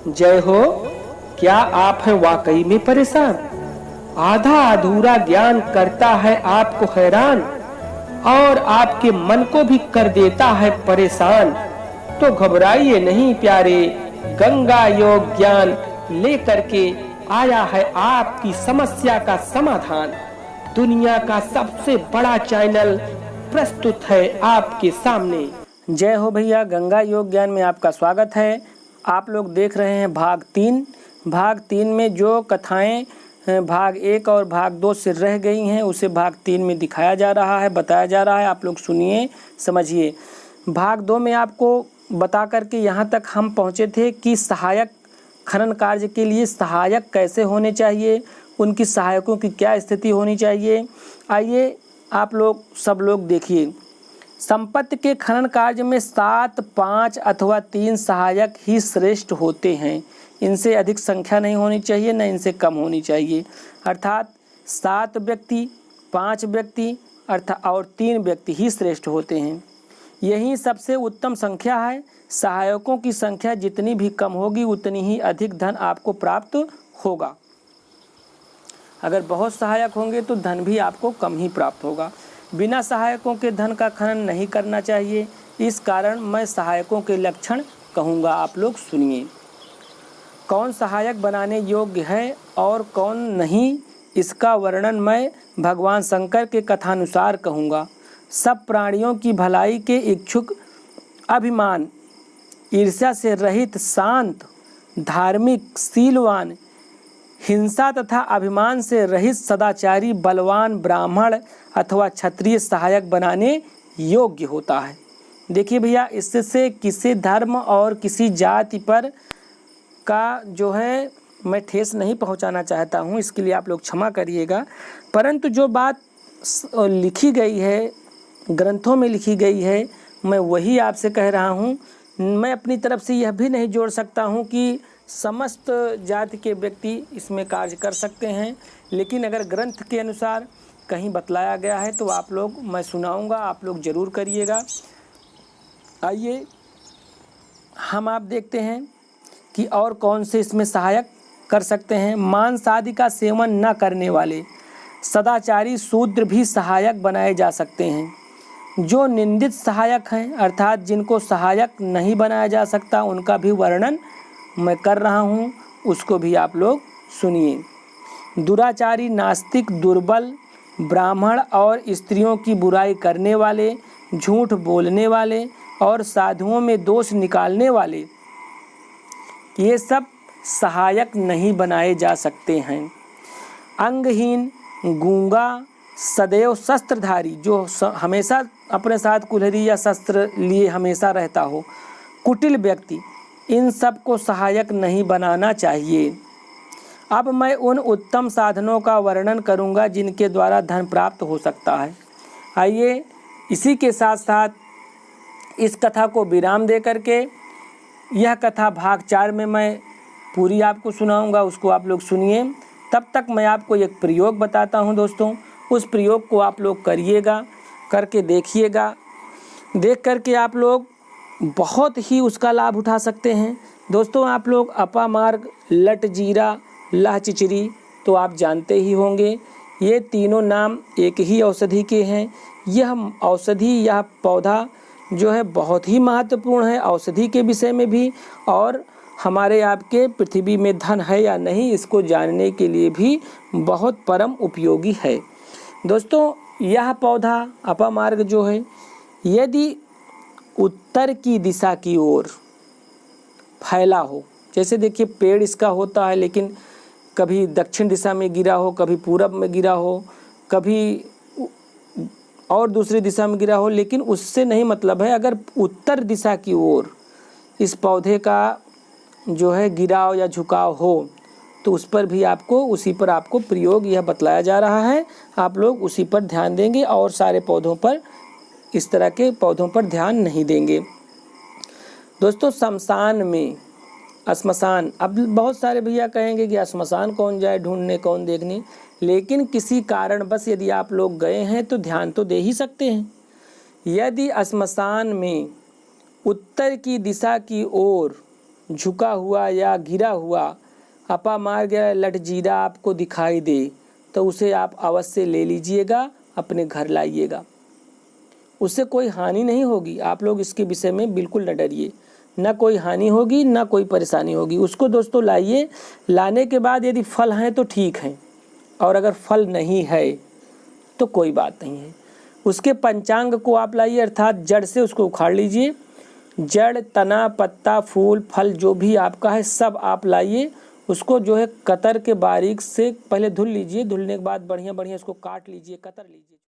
जय हो। क्या आप हैं वाकई में परेशान? आधा अधूरा ज्ञान करता है आपको हैरान और आपके मन को भी कर देता है परेशान। तो घबराइए नहीं प्यारे, गंगा योग ज्ञान लेकर के आया है आपकी समस्या का समाधान। दुनिया का सबसे बड़ा चैनल प्रस्तुत है आपके सामने। जय हो भैया, गंगा योग ज्ञान में आपका स्वागत है। आप लोग देख रहे हैं भाग 3। भाग 3 में जो कथाएं भाग 1 और भाग 2 से रह गई हैं उसे भाग 3 में दिखाया जा रहा है, बताया जा रहा है। आप लोग सुनिए, समझिए। भाग 2 में आपको बता करके यहाँ तक हम पहुँचे थे कि सहायक खनन कार्य के लिए सहायक कैसे होने चाहिए, उनकी सहायकों की क्या स्थिति होनी चाहिए। आइए आप लोग सब लोग देखिए। संपत्ति के खनन कार्य में 7, 5 अथवा 3 सहायक ही श्रेष्ठ होते हैं। इनसे अधिक संख्या नहीं होनी चाहिए, न इनसे कम होनी चाहिए। अर्थात 7 व्यक्ति, 5 व्यक्ति और 3 व्यक्ति ही श्रेष्ठ होते हैं। यही सबसे उत्तम संख्या है। सहायकों की संख्या जितनी भी कम होगी उतनी ही अधिक धन आपको प्राप्त होगा। अगर बहुत सहायक होंगे तो धन भी आपको कम ही प्राप्त होगा। बिना सहायकों के धन का खनन नहीं करना चाहिए। इस कारण मैं सहायकों के लक्षण कहूँगा, आप लोग सुनिए। कौन सहायक बनाने योग्य है और कौन नहीं, इसका वर्णन मैं भगवान शंकर के कथानुसार कहूँगा। सब प्राणियों की भलाई के इच्छुक, अभिमान ईर्ष्या से रहित, शांत, धार्मिक, शीलवान, हिंसा तथा अभिमान से रहित, सदाचारी, बलवान ब्राह्मण अथवा क्षत्रिय सहायक बनाने योग्य होता है। देखिए भैया, इससे किसी धर्म और किसी जाति पर का जो है मैं ठेस नहीं पहुंचाना चाहता हूं, इसके लिए आप लोग क्षमा करिएगा। परंतु जो बात लिखी गई है, ग्रंथों में लिखी गई है, मैं वही आपसे कह रहा हूं। मैं अपनी तरफ से यह भी नहीं जोड़ सकता हूं कि समस्त जाति के व्यक्ति इसमें कार्य कर सकते हैं, लेकिन अगर ग्रंथ के अनुसार कहीं बतलाया गया है तो आप लोग, मैं सुनाऊंगा, आप लोग ज़रूर करिएगा। आइए हम आप देखते हैं कि और कौन से इसमें सहायक कर सकते हैं। मांस आदि का सेवन न करने वाले सदाचारी शूद्र भी सहायक बनाए जा सकते हैं। जो निंदित सहायक हैं, अर्थात जिनको सहायक नहीं बनाया जा सकता, उनका भी वर्णन मैं कर रहा हूँ, उसको भी आप लोग सुनिए। दुराचारी, नास्तिक, दुर्बल, ब्राह्मण और स्त्रियों की बुराई करने वाले, झूठ बोलने वाले और साधुओं में दोष निकालने वाले, ये सब सहायक नहीं बनाए जा सकते हैं। अंगहीन, गूंगा, सदैव शस्त्रधारी, जो हमेशा अपने साथ कुल्हाड़ी या शस्त्र लिए हमेशा रहता हो, कुटिल व्यक्ति, इन सब को सहायक नहीं बनाना चाहिए। अब मैं उन उत्तम साधनों का वर्णन करूंगा जिनके द्वारा धन प्राप्त हो सकता है। आइए इसी के साथ साथ इस कथा को विराम दे करके यह कथा भाग 4 में मैं पूरी आपको सुनाऊंगा, उसको आप लोग सुनिए। तब तक मैं आपको एक प्रयोग बताता हूं दोस्तों, उस प्रयोग को आप लोग करिएगा, करके देखिएगा। देख करके आप लोग बहुत ही उसका लाभ उठा सकते हैं। दोस्तों, आप लोग अपामार्ग, लट जीरा, लाह चिचरी तो आप जानते ही होंगे। ये तीनों नाम एक ही औषधि के हैं। यह औषधि, यह पौधा जो है बहुत ही महत्वपूर्ण है औषधि के विषय में भी, और हमारे आपके पृथ्वी में धन है या नहीं इसको जानने के लिए भी बहुत परम उपयोगी है। दोस्तों, यह पौधा अपामार्ग जो है, यदि उत्तर की दिशा की ओर फैला हो, जैसे देखिए पेड़ इसका होता है लेकिन कभी दक्षिण दिशा में गिरा हो, कभी पूरब में गिरा हो, कभी और दूसरी दिशा में गिरा हो, लेकिन उससे नहीं मतलब है। अगर उत्तर दिशा की ओर इस पौधे का जो है गिराव या झुकाव हो तो उस पर भी आपको, उसी पर आपको प्रयोग यह बतलाया जा रहा है। आप लोग उसी पर ध्यान देंगे और सारे पौधों पर, इस तरह के पौधों पर ध्यान नहीं देंगे। दोस्तों, शमशान में, श्मशान, अब बहुत सारे भैया कहेंगे कि श्मशान कौन जाए ढूंढने, कौन देखने, लेकिन किसी कारणवश यदि आप लोग गए हैं तो ध्यान तो दे ही सकते हैं। यदि श्मशान में उत्तर की दिशा की ओर झुका हुआ या गिरा हुआ अपामार्ग या लटजीरा आपको दिखाई दे तो उसे आप अवश्य ले लीजिएगा, अपने घर लाइएगा। उससे कोई हानि नहीं होगी, आप लोग इसके विषय में बिल्कुल न डरिए, न कोई हानि होगी न कोई परेशानी होगी। उसको दोस्तों लाइए, लाने के बाद यदि फल हैं तो ठीक हैं, और अगर फल नहीं है तो कोई बात नहीं है। उसके पंचांग को आप लाइए, अर्थात जड़ से उसको उखाड़ लीजिए। जड़, तना, पत्ता, फूल, फल जो भी आपका है सब आप लाइए। उसको जो है कतर के बारीक से पहले धुल लीजिए, धुलने के बाद बढ़िया बढ़िया उसको काट लीजिए, कतर लीजिए।